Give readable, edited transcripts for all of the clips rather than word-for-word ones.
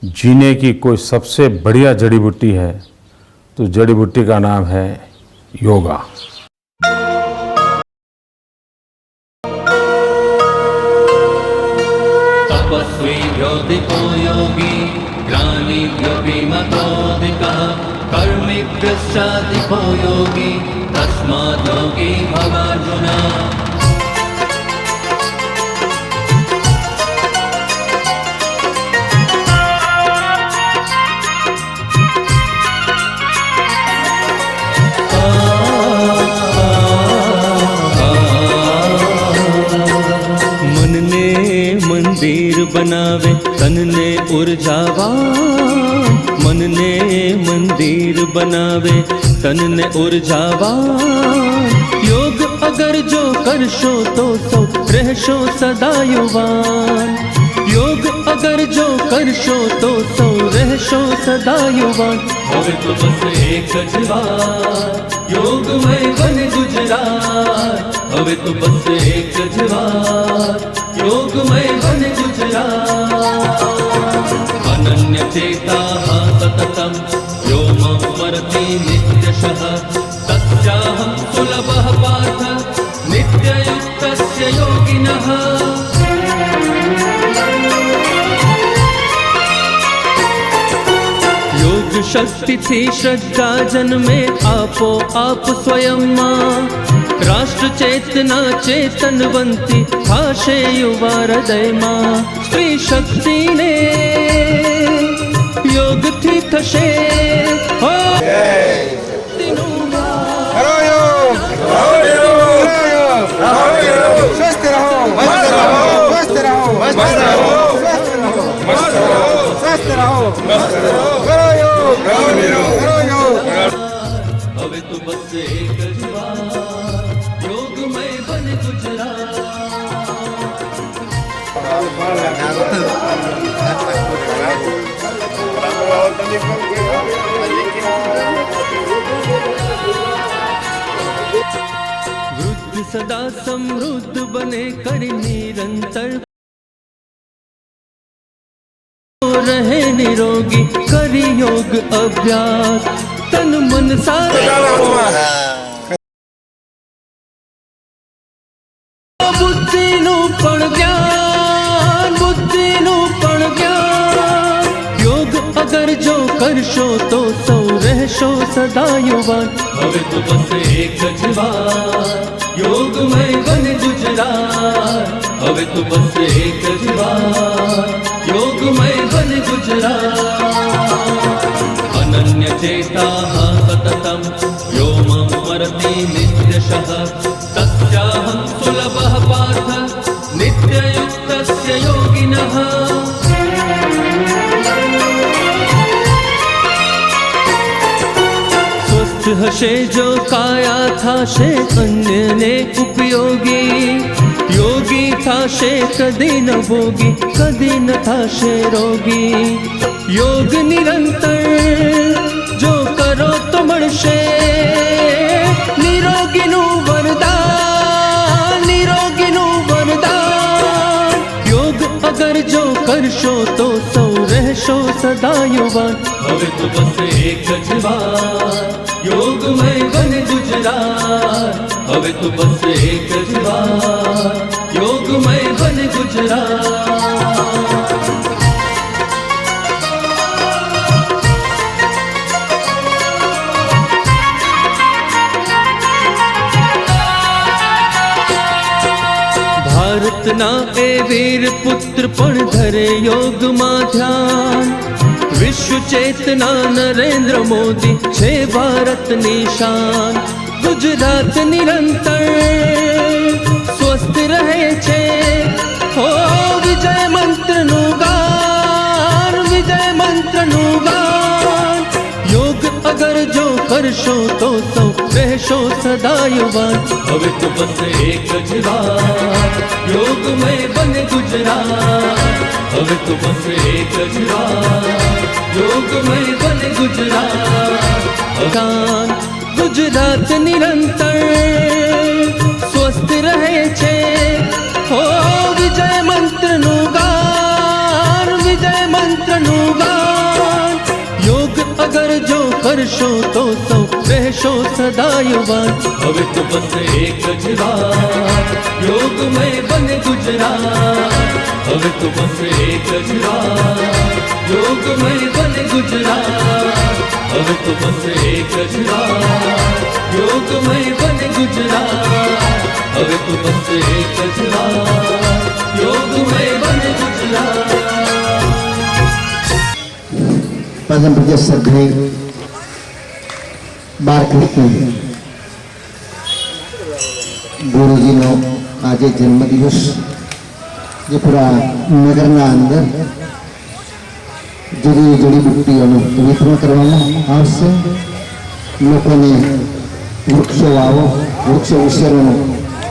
जीने की कोई सबसे बढ़िया जड़ी बूटी है तो जड़ी बूटी का नाम है योगा। तपस्वीभ्यो दिको योगी ज्ञानीभ्योऽपि मतोऽधिकः कर्मिभ्यश्चाधिको योगी तस्माद् योगी भवार्जुन। मंदिर बनावे तन ने ऊर्जावान, मन ने मंदिर बनावे तन ने ऊर्जावान। योग अगर जो करशो तो सो रहशो सदा युवान। योग अगर जो करशो तो सो रहशो सदा युवान। હવે તો બસ એક જ વાત યોગમય બન ગુજરાત। હવે તો બસ એક જ વાત योगमय बन गुजरात। अनन्य चेताः सततं यो मां स्मरति नित्यशः तस्याहं सुलभः पार्थ नित्ययुक्तस्य योगिनः। योग शक्ति थी श्रद्धा जन्मे आपो आप स्वयं मां। राष्ट्र चेतना चेतनवंती भाषे युवा हृदय मां। स्त्री शक्ति ने योग थी थशे हो स्वस्थ रहो, मस्त रहो, स्वस्थ रहो, मस्त रहो, स्वस्थ रहो, मस्त रहो, करो योग, करो योग। હવે તો બસ એક જ વાત योगमय बन गुजरात। वृद्ध सदा समृद्ध बने कर निरंतर रहे निरोगी करी योग अभ्यास। तन मन सारा बुद्धिનું પણ જ્ઞાન, બુદ્ધિનું પણ જ્ઞાન। યોગ અગર જો કરશો તો સૌ રહેશો સદા યુવાન। હવે તો બસ એક જ વાત યોગમય બન ગુજરાત। હવે તો બસ એક જ વાત યોગમય બન ગુજરાત। अनन्य चेताः सततं यो मां स्मरति नित्यशः तस्याहं सुलभः पार्थ नित्ययुक्तस्य योगिनः। स्वस्थ हशे जो काया थाशे अन्यने उपयोगी। योगी थाशे कदी न भोगी कदी न थाशे रोगी। योग निरंतर जो करो तो મળશે નિરોગીનું વરદાન, નિરોગીનું વરદાન। યોગ અગર જો કરશો તો સૌ રહેશો સદા યુવાન। હવે તો બસ એક જ વાત યોગમય બન ગુજરાત। હવે તો બસ એક જ વાત યોગમય બન ગુજરાત। ભારતના એ વીર પુત્ર પણ ધરે યોગમાં ધ્યાન। વિશ્વ ચેતના નરેન્દ્ર મોદી છે ભારતની શાન। ગુજરાત નિરંતર સ્વસ્થ રહે છે હો વિજય મંત્રનું ગાન, વિજય મંત્રનું ગાન। યોગ અગર જો કરશો તો સૌ રહેશો સદા યુવાન। હવે તો બસ એક જ વાત યોગમય બન ગુજરાત। હવે તો બસ એક જ વાત યોગમય બન ગુજરાત। ગુજરાત નિરંતર સ્વસ્થ રહે છે હો વિજય મંત્રનું ગાન, વિજય મંત્રનું ગાન। કરશો તો સૌ રહેશો સદા યુવાન હવે તો બસ એક જ વાત યોગમય બને ગુજરાત હવે તો બસ એક જ વાત યોગમય બને ગુજરાત હવે તો બસ એક જ વાત યોગમય બને ગુજરાત હવે તો બસ એક જ વાત યોગમય બને ગુજરાત परम पूज्य श्रद्धेय बाळकृष्ण गुरुजीનો આજે જન્મદિવસ જે પૂરા નગરના અંદર જુદી જડીબુટ્ટીઓનું વિતરણ કરવામાં આવશે લોકોને વૃક્ષો વાવો વૃક્ષો ઉછેરવાનો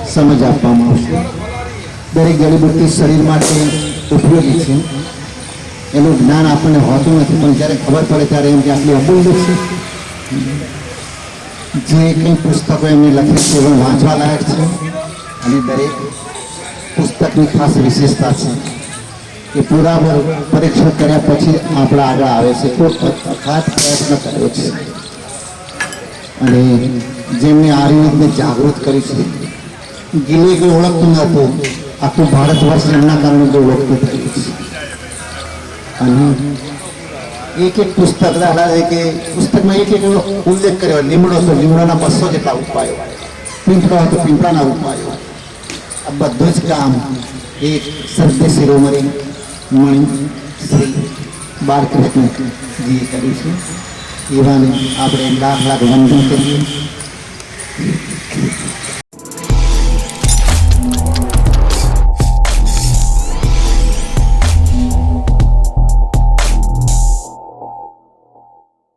સમજ આપવામાં આવશે દરેક જડીબુટ્ટી શરીર માટે ઉપયોગી છે એનું જ્ઞાન આપણને હોતું નથી પણ જ્યારે ખબર પડે ત્યારે એમ કે આટલી અમૂલ્ય છે જે કંઈ પુસ્તકો એમને લખે છે એ વાંચવા લાયક છે અને દરેક પુસ્તકની ખાસ વિશેષતા છે કે પૂરા પરીક્ષણ કર્યા પછી આપણા આગળ આવે છે ખૂબ અખાત પ્રયત્ન કર્યો છે અને જેમને આયુર્વેદને જાગૃત કરી છે ગીલે કોઈ ઓળખતું નહોતું આખું ભારત વર્ષ એમના કારણે જે ઓળખતું થયું છે અને એક એક પુસ્તક દાખલા છે કે પુસ્તકમાં એક ઉલ્લેખ કર્યો લીમડો તો લીમડોના 200 જેટલા ઉપાયો પીંપળો તો પીંપળાના ઉપાયો આ બધું જ કામ એક સત્ય શિરોમણી મણિ શ્રી બાળકૃષ્ણજી કર્યું છે એવાને આપણે લાખ લાખ વંદન કરીએ